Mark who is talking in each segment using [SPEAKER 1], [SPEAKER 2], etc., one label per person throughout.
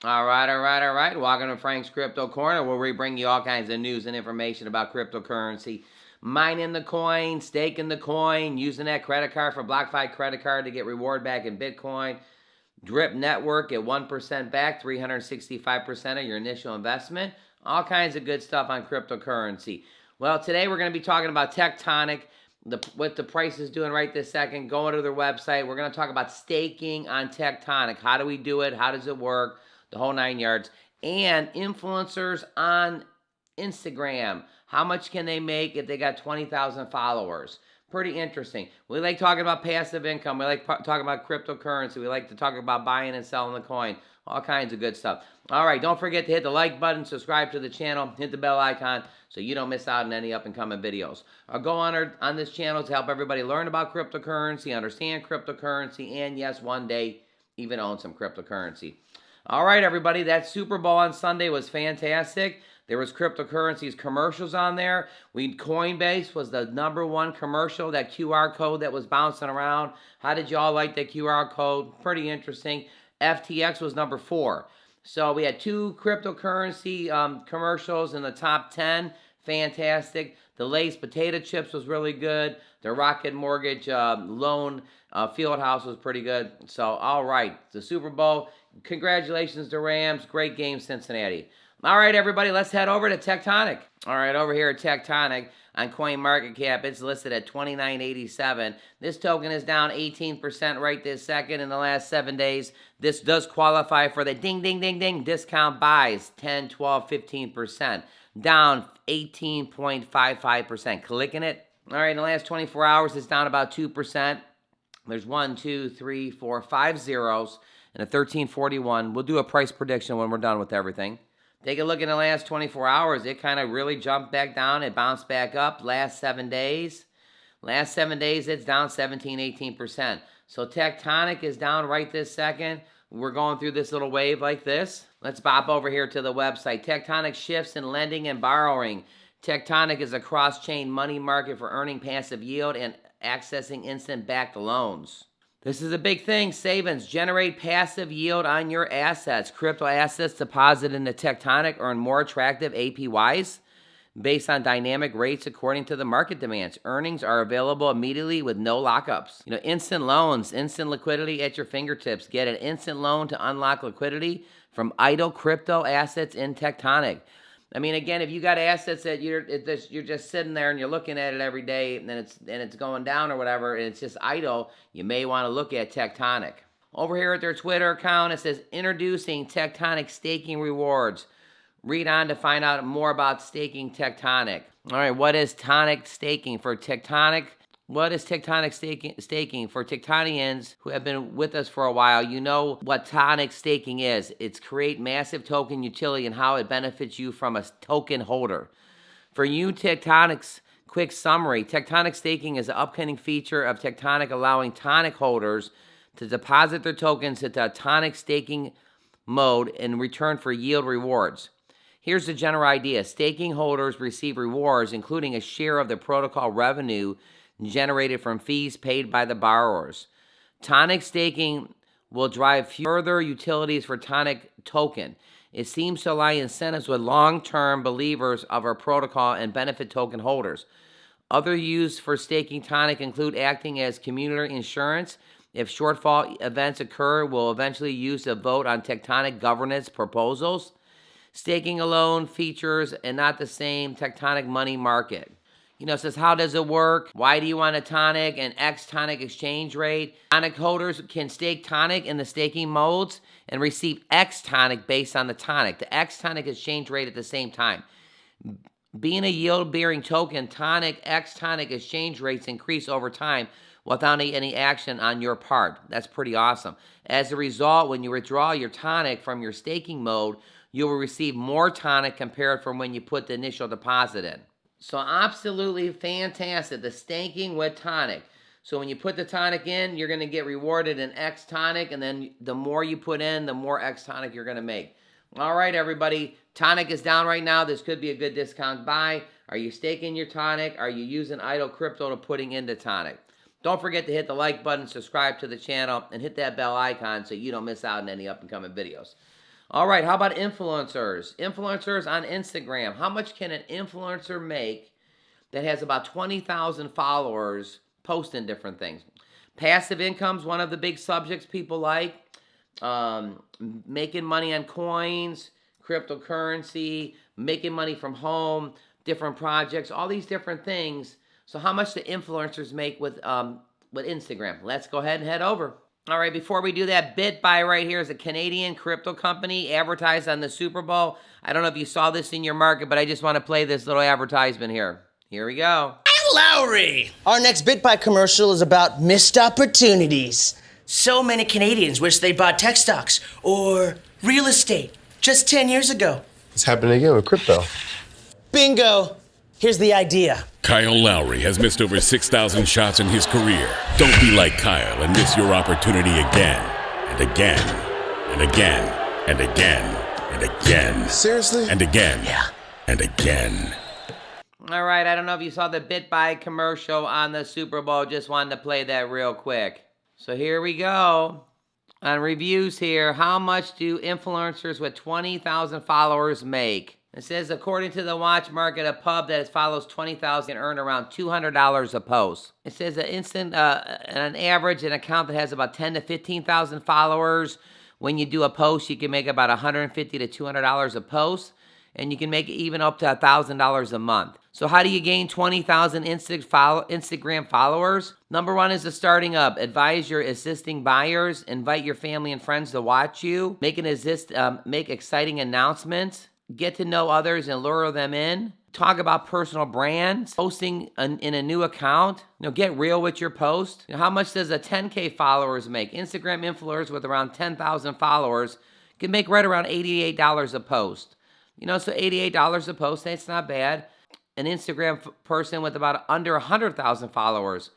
[SPEAKER 1] All right, all right, all right. Welcome to Frank's Crypto Corner, where we bring you all kinds of news and information about cryptocurrency. Mining the coin, staking the coin, using that credit card for BlockFi credit card to get reward back in Bitcoin. Drip network at 1% back, 365% of your initial investment. All kinds of good stuff on cryptocurrency. Well, today we're going to be talking about Tectonic, what the price is doing right this second. Going to their website. We're going to talk about staking on Tectonic. How do we do it? How does it work? The whole 9 yards. And influencers on Instagram. How much can they make if they got 20,000 followers? Pretty interesting. We like talking about passive income. We like talking about cryptocurrency. We like to talk about buying and selling the coin. All kinds of good stuff. All right, don't forget to hit the like button, subscribe to the channel, hit the bell icon so you don't miss out on any up and coming videos. I'll go on this channel to help everybody learn about cryptocurrency, understand cryptocurrency, and yes, one day even own some cryptocurrency. All right, everybody, that Super Bowl on Sunday was fantastic. There was cryptocurrencies commercials on there. Coinbase was the #1 commercial, that QR code that was bouncing around. How did y'all like that QR code? Pretty interesting. FTX was #4. So we had 2 cryptocurrency commercials in the top 10. Fantastic. The Lay's potato chips was really good. The Rocket Mortgage loan field house was pretty good. So, all right, the Super Bowl. Congratulations to Rams. Great game, Cincinnati. All right, everybody, let's head over to Tectonic. All right, over here at Tectonic on CoinMarketCap, it's listed at $29.87. This token is down 18% right this second in the last 7 days. This does qualify for the ding, ding, ding, ding discount buys, 10, 12, 15%. Down 18.55%. Clicking it. All right, in the last 24 hours, it's down about 2%. There's 1, 2, 3, 4, 5 zeros and a 1341. We'll do a price prediction when we're done with everything. Take a look in the last 24 hours. It kind of really jumped back down. It bounced back up last 7 days. Last 7 days, it's down 17, 18%. So Tectonic is down right this second. We're going through this little wave like this. Let's bop over here to the website. Tectonic shifts in lending and borrowing. Tectonic is a cross-chain money market for earning passive yield and accessing instant-backed loans. This is a big thing. Savings. Generate passive yield on your assets. Crypto assets deposited into Tectonic earn more attractive APYs based on dynamic rates according to the market demands. Earnings are available immediately with no lockups. Instant loans, instant liquidity at your fingertips. Get an instant loan to unlock liquidity from idle crypto assets in Tectonic. I mean, again, if you got assets that you're just sitting there and you're looking at it every day and it's going down or whatever, and it's just idle, you may want to look at Tectonic. Over here at their Twitter account, it says introducing Tectonic staking rewards. Read on to find out more about staking Tectonic. All right, what is tonic staking for Tectonic? What is Tectonic staking? For Tectonians who have been with us for a while, you know what tonic staking is. It's create massive token utility and how it benefits you from a token holder. For you Tectonic's quick summary, Tectonic staking is an upcoming feature of Tectonic allowing tonic holders to deposit their tokens into a tonic staking mode in return for yield rewards. Here's the general idea. Staking holders receive rewards, including a share of the protocol revenue generated from fees paid by the borrowers. Tonic staking will drive further utilities for Tonic token. It seems to align incentives with long-term believers of our protocol and benefit token holders. Other use for staking Tonic include acting as community insurance. If shortfall events occur, we'll eventually use a vote on Tectonic governance proposals. Staking alone features and not the same Tectonic money market. It says, how does it work? Why do you want a tonic and X tonic exchange rate? Tonic holders can stake tonic in the staking modes and receive X tonic based on the tonic. The X tonic exchange rate at the same time. Being a yield-bearing token, tonic X tonic exchange rates increase over time without any action on your part. That's pretty awesome. As a result, when you withdraw your tonic from your staking mode, you will receive more tonic compared from when you put the initial deposit in. So absolutely fantastic, the staking with tonic. So when you put the tonic in, you're going to get rewarded in X tonic, and then the more you put in, the more X tonic you're going to make. All right, everybody, tonic is down right now. This could be a good discount buy. Are you staking your tonic? Are you using idle crypto to putting into tonic? Don't forget to hit the like button, subscribe to the channel, and hit that bell icon so you don't miss out on any up and coming videos. All right, how about influencers? Influencers on Instagram. How much can an influencer make that has about 20,000 followers posting different things? Passive income's one of the big subjects people like. Making money on coins, cryptocurrency, making money from home, different projects, all these different things. So how much do influencers make with Instagram? Let's go ahead and head over. All right, before we do that, BitBuy right here is a Canadian crypto company advertised on the Super Bowl. I don't know if you saw this in your market, but I just want to play this little advertisement here. Here we go.
[SPEAKER 2] Lowry! Our next BitBuy commercial is about missed opportunities. So many Canadians wish they bought tech stocks or real estate just 10 years ago.
[SPEAKER 3] It's happening again with crypto.
[SPEAKER 2] Bingo! Here's the idea.
[SPEAKER 4] Kyle Lowry has missed over 6,000 shots in his career. Don't be like Kyle and miss your opportunity again and again and again and again and again.
[SPEAKER 3] Seriously?
[SPEAKER 4] And again.
[SPEAKER 2] Yeah.
[SPEAKER 4] And again.
[SPEAKER 1] All right, I don't know if you saw the BitBuy commercial on the Super Bowl. Just wanted to play that real quick. So here we go. On reviews here, how much do influencers with 20,000 followers make? It says, according to the watch market, a pub that follows 20,000 can earn around $200 a post. It says an average, an account that has about 10 to 15,000 followers, when you do a post, you can make about $150 to $200 a post, and you can make even up to $1,000 a month. So how do you gain 20,000 Instagram followers? Number one is the starting up. Advise your existing buyers. Invite your family and friends to watch you. Make exciting announcements. Get to know others and lure them in. Talk about personal brands. Posting in a new account. Get real with your post. How much does a 10K followers make? Instagram influencers with around 10,000 followers can make right around $88 a post. So $88 a post, that's not bad. An Instagram person with about under 100,000 followers,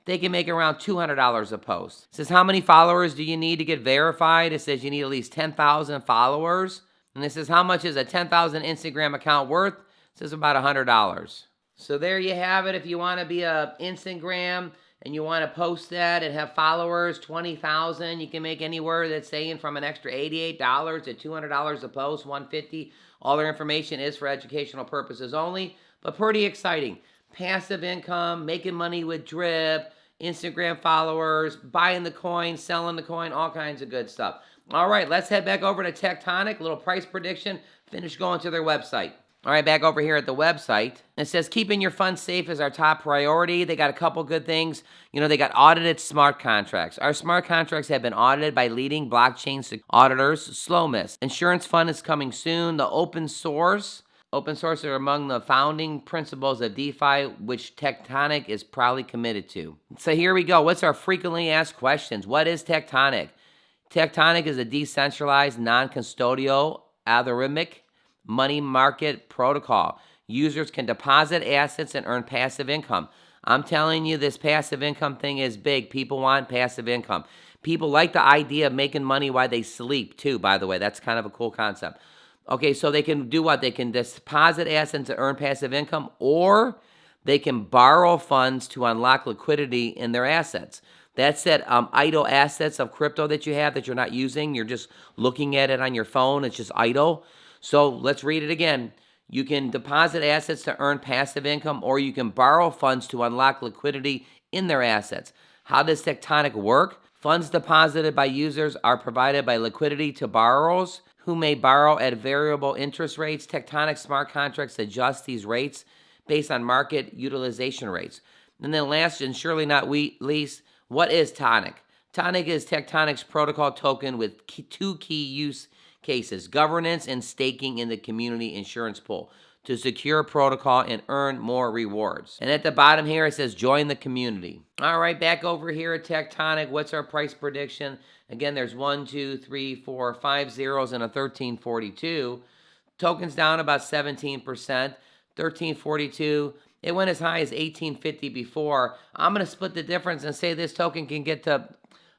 [SPEAKER 1] they can make around $200 a post. It says, how many followers do you need to get verified? It says you need at least 10,000 followers. And it says, how much is a 10,000 Instagram account worth? It says about $100. So there you have it. If you want to be a Instagram and you want to post that and have followers, 20,000, you can make anywhere that's saying from an extra $88 to $200 a post, $150. All their information is for educational purposes only, but pretty exciting. Passive income, making money with drip, Instagram followers, buying the coin, selling the coin, all kinds of good stuff. All right, let's head back over to Tectonic, little price prediction, finish going to their website. All right, back over here at the website. It says, keeping your funds safe is our top priority. They got a couple good things. They got audited smart contracts. Our smart contracts have been audited by leading blockchain auditors. Slow miss. Insurance fund is coming soon. The open source are among the founding principles of DeFi, which Tectonic is proudly committed to. So here we go. What's our frequently asked questions? What is Tectonic? Tectonic is a decentralized, non-custodial, algorithmic money market protocol. Users can deposit assets and earn passive income. I'm telling you, this passive income thing is big. People want passive income. People like the idea of making money while they sleep, too, by the way. That's kind of a cool concept. Okay, so they can do what? They can deposit assets to earn passive income, or they can borrow funds to unlock liquidity in their assets. That's that idle assets of crypto that you have that you're not using. You're just looking at it on your phone. It's just idle. So let's read it again. You can deposit assets to earn passive income, or you can borrow funds to unlock liquidity in their assets. How does Tectonic work? Funds deposited by users are provided by liquidity to borrowers who may borrow at variable interest rates. Tectonic smart contracts adjust these rates based on market utilization rates. And then last and surely not least, what is Tonic? Tonic is Tectonic's protocol token with two key use cases: governance and staking in the community insurance pool to secure protocol and earn more rewards. And at the bottom here, it says join the community. All right, back over here at Tectonic, what's our price prediction? Again, there's 1, 2, 3, 4, 5 zeros and a 1342. Tokens down about 17%, 1342. It went as high as 1850 before. I'm going to split the difference and say this token can get to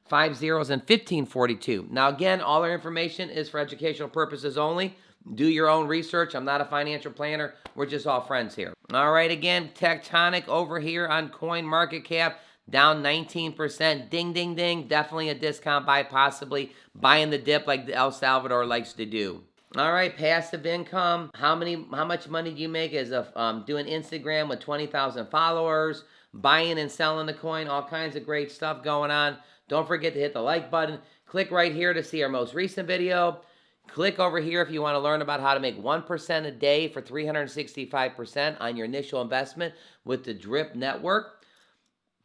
[SPEAKER 1] 5 zeros and 1542. Now, again, all our information is for educational purposes only. Do your own research. I'm not a financial planner. We're just all friends here. All right, again, Tectonic over here on CoinMarketCap. down 19%. Ding, ding, ding. Definitely a discount buy, possibly buying the dip like El Salvador likes to do. All right, passive income. How much money do you make as doing Instagram with 20,000 followers, buying and selling the coin, all kinds of great stuff going on. Don't forget to hit the like button. Click right here to see our most recent video. Click over here if you want to learn about how to make 1% a day for 365% on your initial investment with the Drip Network.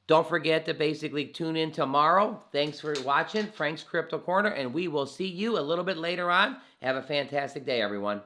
[SPEAKER 1] Don't forget to basically tune in tomorrow. Thanks for watching Frank's Crypto Corner, and we will see you a little bit later on. Have a fantastic day, everyone.